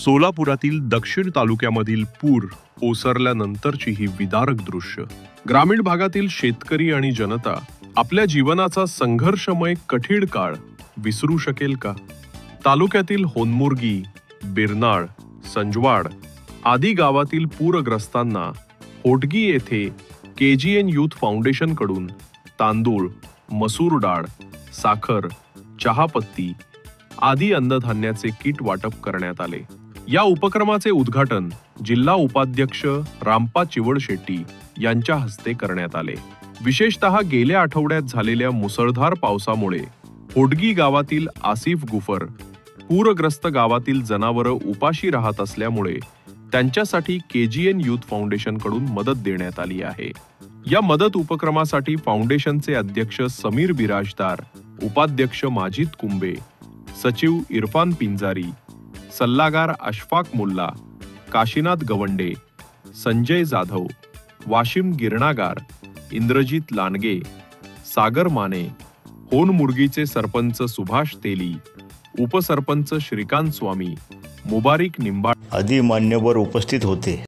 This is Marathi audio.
सोलापुरातील दक्षिण तालुक्यामधील पूर ओसरल्यानंतरची ही विदारक दृश्य. ग्रामीण भागातील शेतकरी आणि जनता आपल्या जीवनाचा संघर्षमय कठीण काळ विसरू शकेल का? तालुक्यातील होनमुर्गी, बिरनाळ, संजवाड आदी गावातील पूरग्रस्तांना होटगी येथे KGN यूथ फाउंडेशन कडून तांदूळ, मसूर डाळ, साखर, चहापत्ती आदी अन्नधान्याचे किट वाटप करण्यात आले. या उपक्रमाचे उद्घाटन जिल्हा उपाध्यक्ष रामपा चिवडशेट्टी यांच्या हस्ते करण्यात आले. विशेषतः गेल्या आठवड्यात झालेल्या मुसळधार पावसामुळे होटगी गावातील आसिफ गुफर पूरग्रस्त गावातील जनावरं उपाशी राहत असल्यामुळे त्यांच्यासाठी KGN यूथ फाउंडेशन कडून मदत देण्यात आली आहे. या मदत उपक्रमासाठी फाउंडेशनचे अध्यक्ष समीर बिराजदार, उपाध्यक्ष माजिद कुंबे, सचिव इरफान पिंजारी, सल्लागार अशफाक मुल्ला, काशीनाथ गवंडे, संजय जाधव, वाशिम गिरणागार, इंद्रजित लांडगे, सागर माने, होनमुर्गीचे सरपंच सुभाष तेली, उपसरपंच श्रीकांत स्वामी, मुबारिक निंबाळ आदी मान्यवर उपस्थित होते.